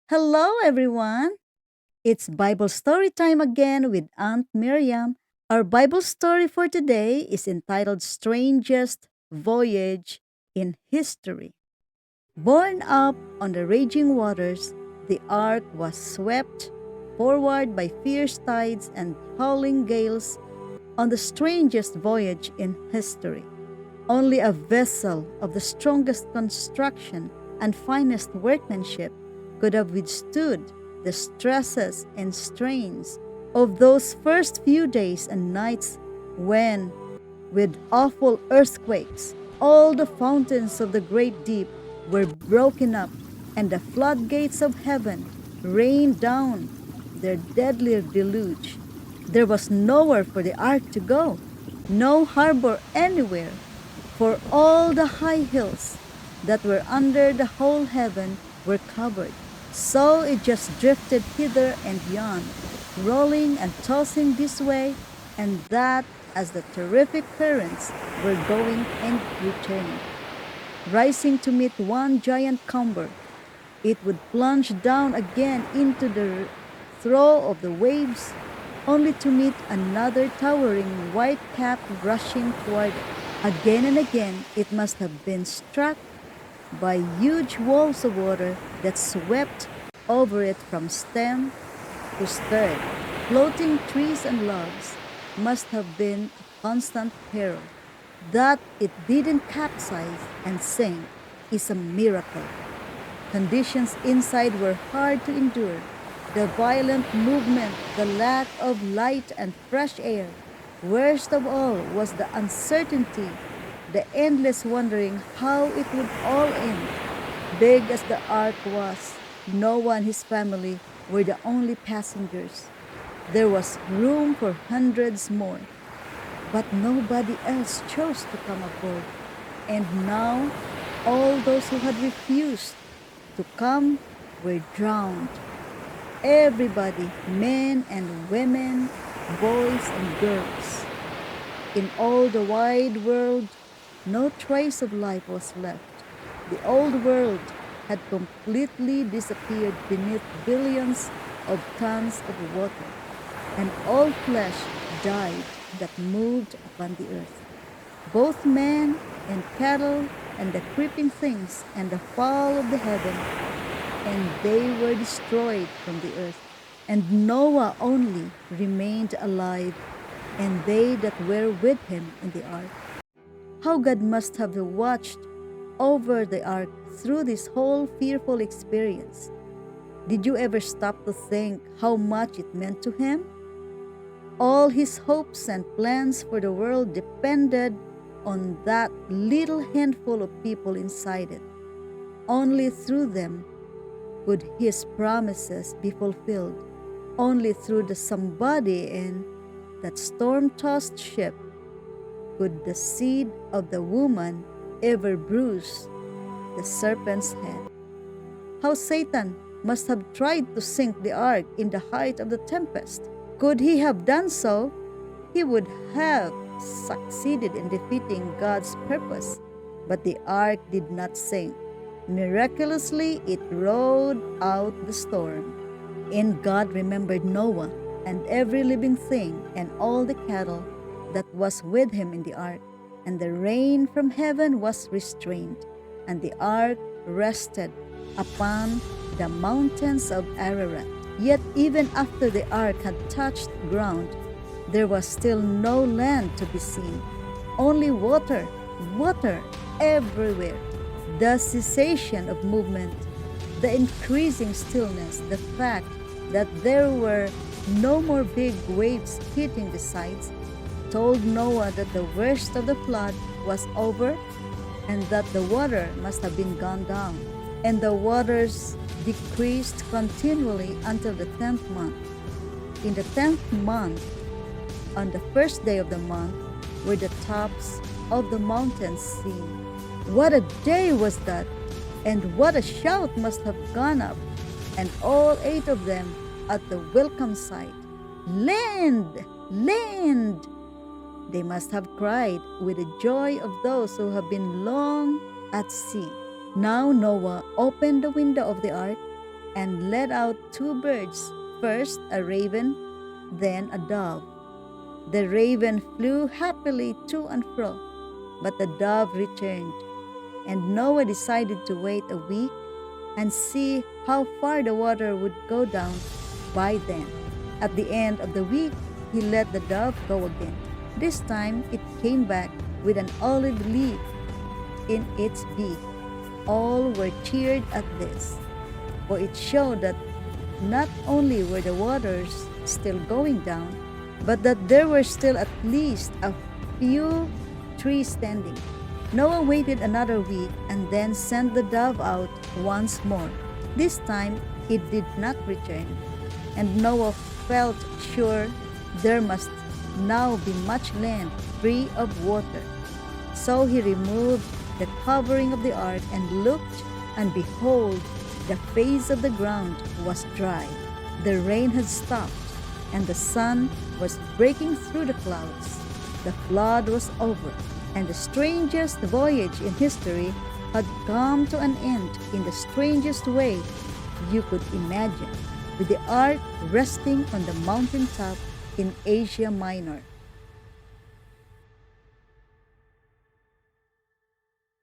Hello, everyone. It's Bible story time again with Aunt Miriam. Our Bible story for today is entitled Strangest Voyage in History. Borne up on the raging waters, the ark was swept forward by fierce tides and howling gales on the strangest voyage in history. Only a vessel of the strongest construction and finest workmanship could have withstood the stresses and strains of those first few days and nights when, with awful earthquakes, all the fountains of the great deep were broken up and the floodgates of heaven rained down their deadly deluge. There was nowhere for the ark to go, no harbor anywhere, for all the high hills that were under the whole heaven were covered. So it just drifted hither and yon, rolling and tossing this way and that as the terrific currents were going and returning. Rising to meet one giant comber, it would plunge down again into the throe of the waves, only to meet another towering white cap rushing toward it. Again and again, it must have been struck by huge walls of water that swept over it from stem to stern. Floating trees and logs must have been a constant peril. That it didn't capsize and sink is a miracle. Conditions inside were hard to endure. The violent movement, the lack of light and fresh air. Worst of all was the uncertainty, the endless wondering how it would all end. Big as the ark was, Noah and his family were the only passengers. There was room for hundreds more, but nobody else chose to come aboard. And now, all those who had refused to come were drowned. Everybody, men and women, boys and girls. In all the wide world, no trace of life was left. The old world had completely disappeared beneath billions of tons of water, and all flesh died that moved upon the earth, both men and cattle and the creeping things and the fowl of the heaven, and they were destroyed from the earth. And Noah only remained alive, and they that were with him in the ark. How God must have watched over the ark through this whole fearful experience. Did you ever stop to think how much it meant to him? All his hopes and plans for the world depended on that little handful of people inside it. Only through them could his promises be fulfilled. Only through the somebody in that storm-tossed ship could the seed of the woman ever bruise the serpent's head. How Satan must have tried to sink the ark in the height of the tempest. Could he have done so, he would have succeeded in defeating God's purpose. But the ark did not sink. Miraculously, it rode out the storm. And God remembered Noah and every living thing and all the cattle that was with him in the ark. And the rain from heaven was restrained, and the ark rested upon the mountains of Ararat. Yet even after the ark had touched ground, there was still no land to be seen, only water, water everywhere. The cessation of movement, the increasing stillness, the fact that there were no more big waves hitting the sides, told Noah that the worst of the flood was over and that the water must have been gone down. And the waters decreased continually until the 10th month. In the 10th month, on the first day of the month, were the tops of the mountains seen. What a day was that! And what a shout must have gone up, and all 8 of them at the welcome sight. Land! Land! They must have cried with the joy of those who have been long at sea. Now Noah opened the window of the ark and let out two birds, first a raven, then a dove. The raven flew happily to and fro, but the dove returned, and Noah decided to wait a week and see how far the water would go down by then. At the end of the week, he let the dove go again. This time it came back with an olive leaf in its beak. All were cheered at this, for it showed that not only were the waters still going down, but that there were still at least a few trees standing. Noah waited another week and then sent the dove out once more. This time it did not return, and Noah felt sure there must now be much land free of water. So he removed the covering of the ark and looked, and behold, the face of the ground was dry. The rain had stopped, and the sun was breaking through the clouds. The flood was over, and the strangest voyage in history had come to an end in the strangest way you could imagine, with the ark resting on the mountaintop in Asia Minor.